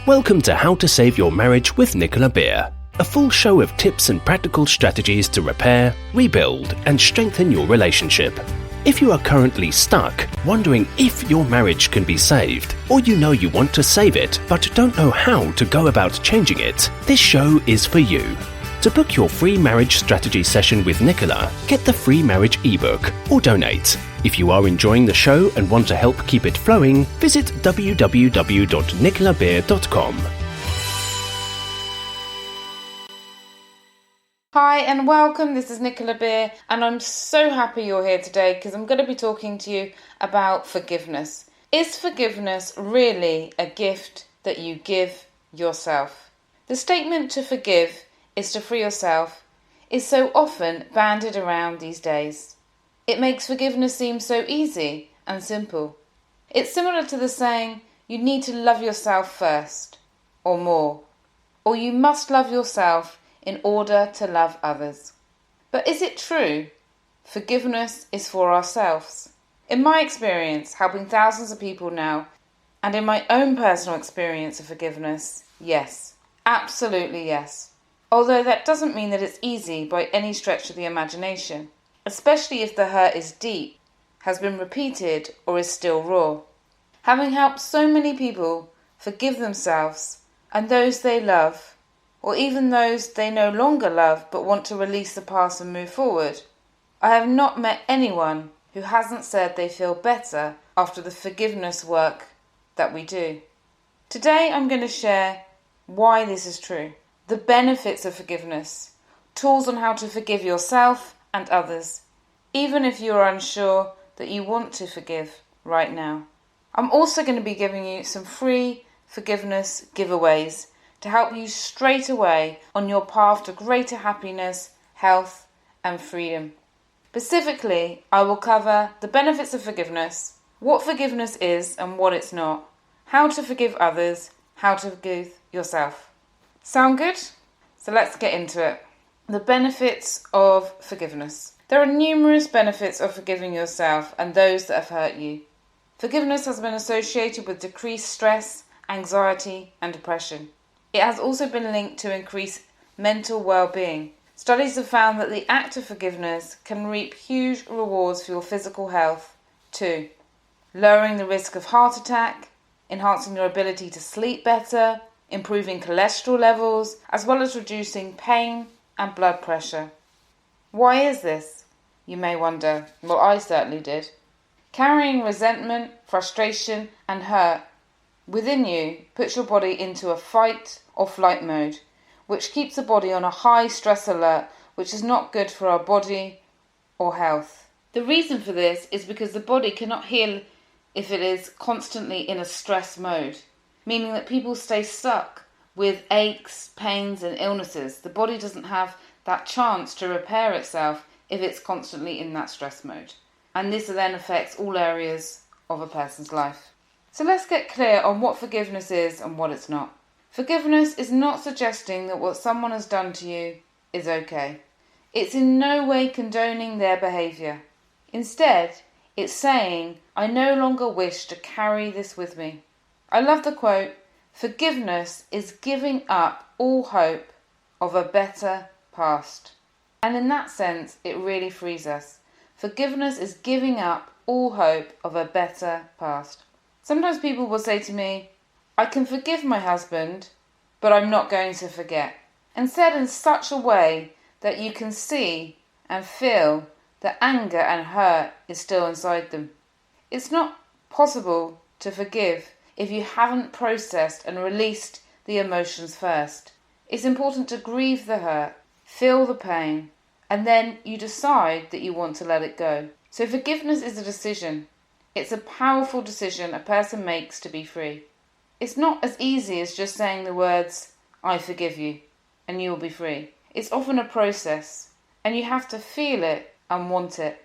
Welcome to How to Save Your Marriage with Nicola Beer, a full show of tips and practical strategies to repair, rebuild, and strengthen your relationship. If you are currently stuck, wondering if your marriage can be saved, or you know you want to save it but don't know how to go about changing it, this show is for you. To book your free marriage strategy session with Nicola, get the free marriage ebook or donate. If you are enjoying the show and want to help keep it flowing, visit www.nicolabeer.com. Hi and welcome, this is Nicola Beer and I'm so happy you're here today because I'm going to be talking to you about forgiveness. Is forgiveness really a gift that you give yourself? The statement to forgive is to free yourself is so often bandied around these days. It makes forgiveness seem so easy and simple. It's similar to the saying, you need to love yourself first, or more, or you must love yourself in order to love others. But is it true? Forgiveness is for ourselves. In my experience, helping thousands of people now, and in my own personal experience of forgiveness, yes, absolutely yes. Although that doesn't mean that it's easy by any stretch of the imagination, especially if the hurt is deep, has been repeated, or is still raw. Having helped so many people forgive themselves and those they love, or even those they no longer love but want to release the past and move forward, I have not met anyone who hasn't said they feel better after the forgiveness work that we do. Today I'm going to share why this is true, the benefits of forgiveness, tools on how to forgive yourself and others, even if you are unsure that you want to forgive right now. I'm also going to be giving you some free forgiveness giveaways to help you straight away on your path to greater happiness, health, and freedom. Specifically, I will cover the benefits of forgiveness, what forgiveness is and what it's not, how to forgive others, how to forgive yourself. Sound good? So let's get into it. The benefits of forgiveness. There are numerous benefits of forgiving yourself and those that have hurt you. Forgiveness has been associated with decreased stress, anxiety, and depression. It has also been linked to increased mental well-being. Studies have found that the act of forgiveness can reap huge rewards for your physical health too, lowering the risk of heart attack, enhancing your ability to sleep better, improving cholesterol levels, as well as reducing pain and blood pressure. Why is this? You may wonder. Well, I certainly did. Carrying resentment, frustration, and hurt within you puts your body into a fight or flight mode, which keeps the body on a high stress alert, which is not good for our body or health. The reason for this is because the body cannot heal if it is constantly in a stress mode, meaning that people stay stuck with aches, pains, and illnesses. The body doesn't have that chance to repair itself if it's constantly in that stress mode. And this then affects all areas of a person's life. So let's get clear on what forgiveness is and what it's not. Forgiveness is not suggesting that what someone has done to you is okay. It's in no way condoning their behaviour. Instead, it's saying, I no longer wish to carry this with me. I love the quote, forgiveness is giving up all hope of a better past. And in that sense, it really frees us. Forgiveness is giving up all hope of a better past. Sometimes people will say to me, I can forgive my husband, but I'm not going to forget. And said in such a way that you can see and feel that anger and hurt is still inside them. It's not possible to forgive if you haven't processed and released the emotions first. It's important to grieve the hurt, feel the pain, and then you decide that you want to let it go. So forgiveness is a decision. It's a powerful decision a person makes to be free. It's not as easy as just saying the words, I forgive you, and you will be free. It's often a process, and you have to feel it and want it.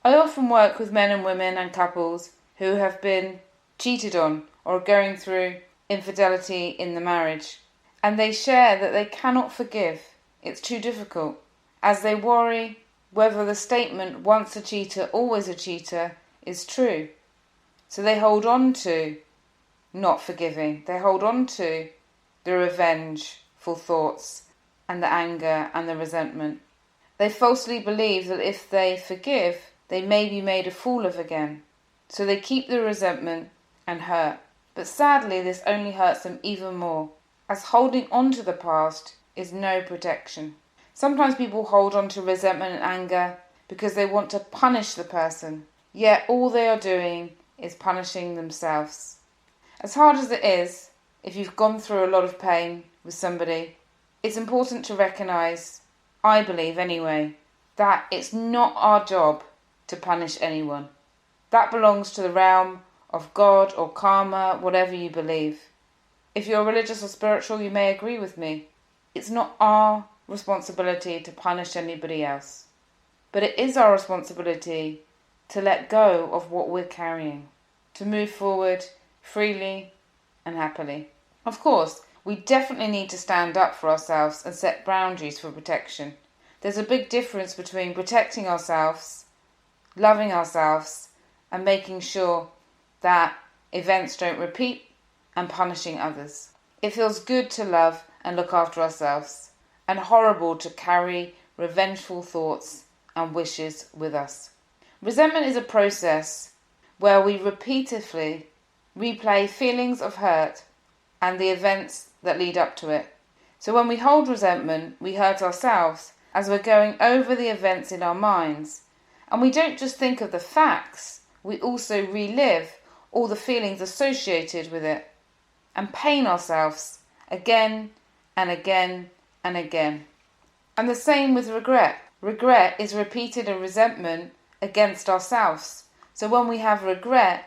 I often work with men and women and couples who have been cheated on or going through infidelity in the marriage, and they share that they cannot forgive. It's too difficult, as they worry whether the statement, once a cheater, always a cheater, is true. So they hold on to not forgiving. They hold on to the revengeful thoughts and the anger and the resentment. They falsely believe that if they forgive, they may be made a fool of again. So they keep the resentment and hurt. But sadly, this only hurts them even more, as holding on to the past is no protection. Sometimes people hold on to resentment and anger because they want to punish the person, yet all they are doing is punishing themselves. As hard as it is, if you've gone through a lot of pain with somebody, it's important to recognise, I believe anyway, that it's not our job to punish anyone. That belongs to the realm of God or karma, whatever you believe. If you're religious or spiritual, you may agree with me. It's not our responsibility to punish anybody else. But it is our responsibility to let go of what we're carrying, to move forward freely and happily. Of course, we definitely need to stand up for ourselves and set boundaries for protection. There's a big difference between protecting ourselves, loving ourselves, and making sure that events don't repeat and punishing others. It feels good to love and look after ourselves, and horrible to carry revengeful thoughts and wishes with us. Resentment is a process where we repeatedly replay feelings of hurt and the events that lead up to it. So when we hold resentment, we hurt ourselves as we're going over the events in our minds. And we don't just think of the facts, we also relive all the feelings associated with it and pain ourselves again and again and again. And the same with regret. Regret is repeated resentment against ourselves. So when we have regret,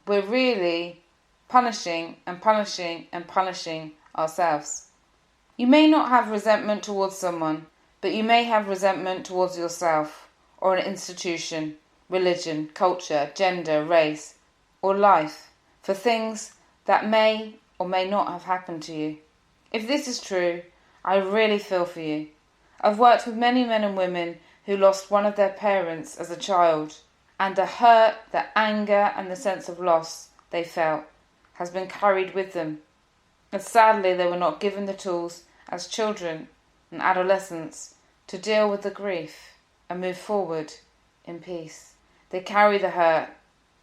we're really punishing and punishing and punishing ourselves. You may not have resentment towards someone, but you may have resentment towards yourself or an institution, religion, culture, gender, race, or life for things that may or may not have happened to you. If this is true, I really feel for you. I've worked with many men and women who lost one of their parents as a child, and the hurt, the anger, and the sense of loss they felt has been carried with them. And sadly, they were not given the tools as children and adolescents to deal with the grief and move forward in peace. They carry the hurt,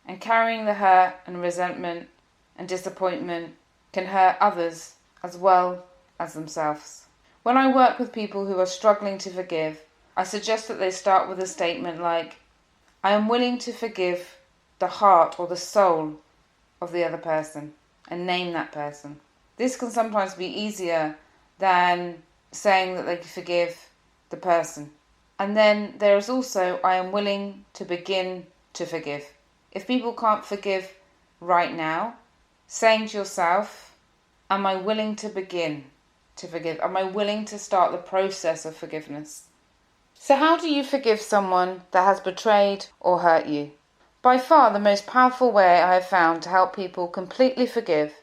and carrying the hurt and resentment and disappointment can hurt others as well as themselves. When I work with people who are struggling to forgive, I suggest that they start with a statement like, I am willing to forgive the heart or the soul of the other person, and name that person. This can sometimes be easier than saying that they forgive the person. And then there is also, I am willing to begin to forgive. If people can't forgive right now, saying to yourself, am I willing to begin to forgive? Am I willing to start the process of forgiveness? So how do you forgive someone that has betrayed or hurt you? By far the most powerful way I have found to help people completely forgive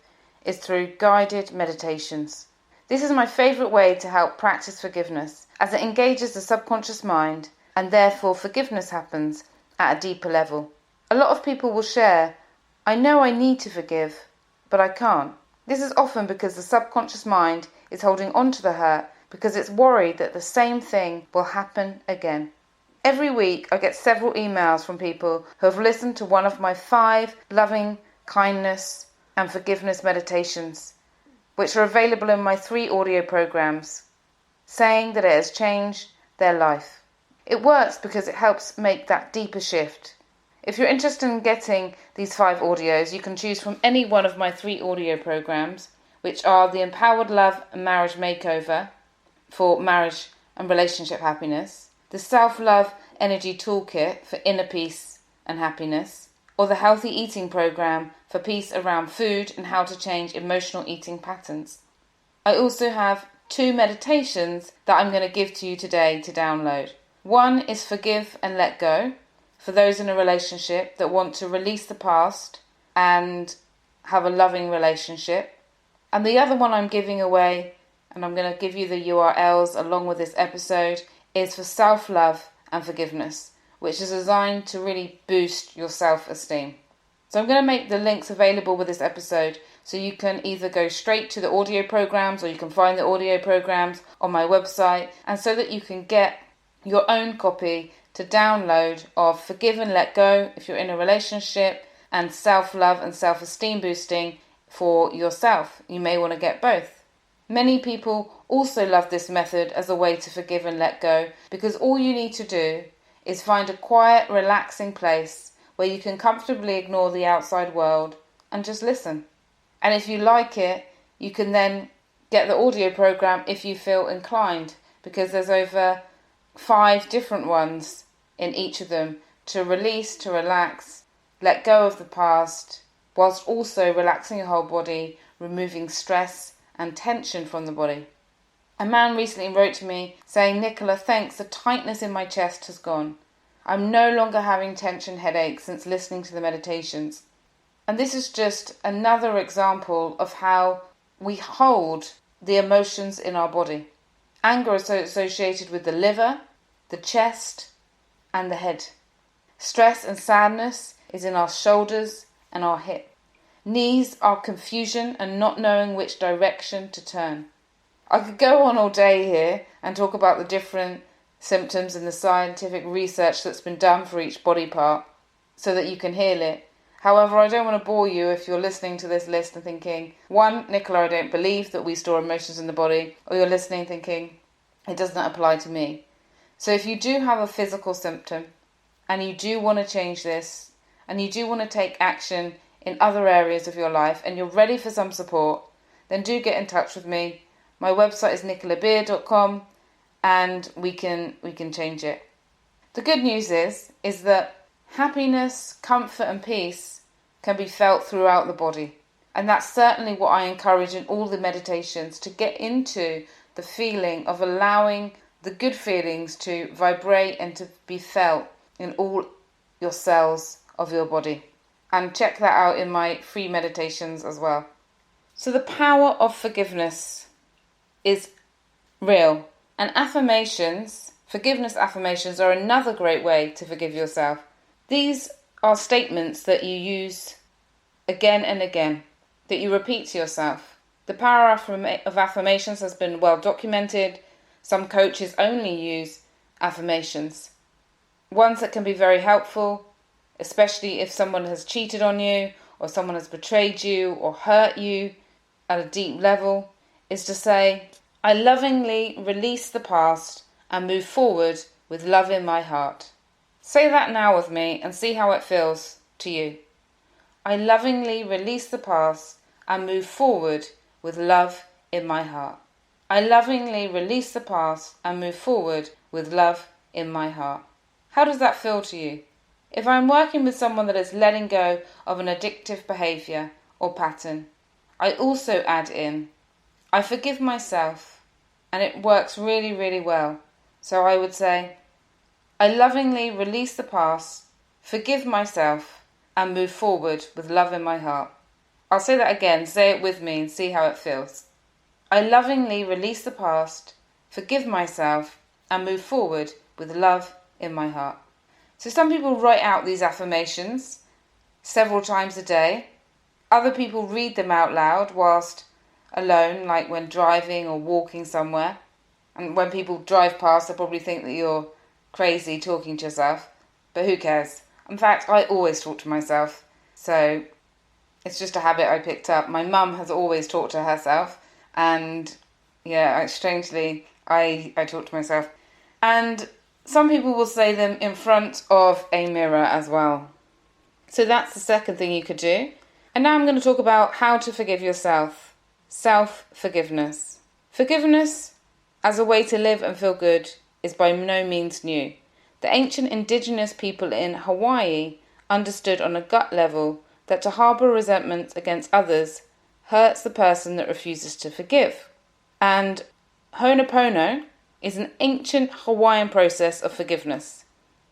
is through guided meditations. This is my favourite way to help practice forgiveness, as it engages the subconscious mind and therefore forgiveness happens at a deeper level. A lot of people will share, I know I need to forgive, but I can't. This is often because the subconscious mind is holding on to the hurt because it's worried that the same thing will happen again. Every week I get several emails from people who have listened to one of my 5 loving kindness and forgiveness meditations, which are available in my 3 audio programs, saying that it has changed their life. It works because it helps make that deeper shift. If you're interested in getting these 5 audios, you can choose from any one of my 3 audio programs, which are the Empowered Love and Marriage Makeover for marriage and relationship happiness, the Self-Love Energy Toolkit for inner peace and happiness, or the Healthy Eating Program for peace around food and how to change emotional eating patterns. I also have 2 meditations that I'm going to give to you today to download. One is Forgive and Let Go, for those in a relationship that want to release the past and have a loving relationship. And the other one I'm giving away, and I'm going to give you the URLs along with this episode, is for self-love and forgiveness, which is designed to really boost your self-esteem. So I'm going to make the links available with this episode So you can either go straight to the audio programs, or you can find the audio programs on my website, and so that you can get your own copy to download of Forgive and Let Go if you're in a relationship, and self-love and self-esteem boosting for yourself. You may want to get both. Many people also love this method as a way to forgive and let go, because all you need to do is find a quiet, relaxing place where you can comfortably ignore the outside world and just listen. And if you like it, you can then get the audio program if you feel inclined, because there's over 5 different ones in each of them to release, to relax, let go of the past, whilst also relaxing your whole body, removing stress and tension from the body. A man recently wrote to me saying, "Nicola, thanks, the tightness in my chest has gone. I'm no longer having tension headaches since listening to the meditations." And this is just another example of how we hold the emotions in our body. Anger is associated with the liver, the chest, and the head. Stress and sadness is in our shoulders and our hip. Knees are confusion and not knowing which direction to turn. I could go on all day here and talk about the different symptoms and the scientific research that's been done for each body part so that you can heal it. However, I don't want to bore you if you're listening to this list and thinking, 1, Nicola, I don't believe that we store emotions in the body, or you're listening thinking, it does not apply to me. So if you do have a physical symptom and you do want to change this and you do want to take action in other areas of your life and you're ready for some support, then do get in touch with me. My website is nicolabeer.com and we can change it. The good news is that happiness, comfort and peace can be felt throughout the body. And that's certainly what I encourage in all the meditations, to get into the feeling of allowing the good feelings to vibrate and to be felt in all your cells of your body. And check that out in my free meditations as well. So the power of forgiveness is real. And affirmations, forgiveness affirmations, are another great way to forgive yourself. These are statements that you use again and again, that you repeat to yourself. The power of affirmations has been well documented. Some coaches only use affirmations. Ones that can be very helpful, especially if someone has cheated on you or someone has betrayed you or hurt you at a deep level, is to say, I lovingly release the past and move forward with love in my heart. Say that now with me and see how it feels to you. I lovingly release the past and move forward with love in my heart. I lovingly release the past and move forward with love in my heart. How does that feel to you? If I'm working with someone that is letting go of an addictive behaviour or pattern, I also add in, I forgive myself, and it works really, really well. So I would say, I lovingly release the past, forgive myself, and move forward with love in my heart. I'll say that again, say it with me and see how it feels. I lovingly release the past, forgive myself, and move forward with love in my heart. So some people write out these affirmations several times a day. Other people read them out loud whilst alone, like when driving or walking somewhere. And when people drive past, they'll probably think that you're crazy talking to yourself, but who cares? In fact, I always talk to myself, so it's just a habit I picked up. My mum has always talked to herself, and strangely, I talk to myself. And some people will say them in front of a mirror as well. So that's the second thing you could do. And now I'm going to talk about how to forgive yourself. Self-forgiveness. Forgiveness as a way to live and feel good is by no means new. The ancient indigenous people in Hawaii understood on a gut level that to harbour resentment against others hurts the person that refuses to forgive. And Ho'oponopono is an ancient Hawaiian process of forgiveness.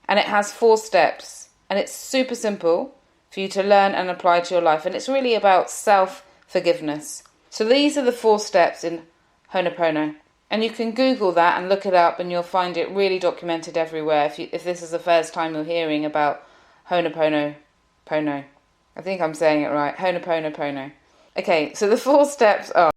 And it has 4 steps. And it's super simple for you to learn and apply to your life. And it's really about self-forgiveness. So these are the 4 steps in Ho'oponopono. And you can Google that and look it up and you'll find it really documented everywhere if this is the first time you're hearing about Ho'oponopono. I think I'm saying it right. Ho'oponopono. Okay, so the 4 steps are: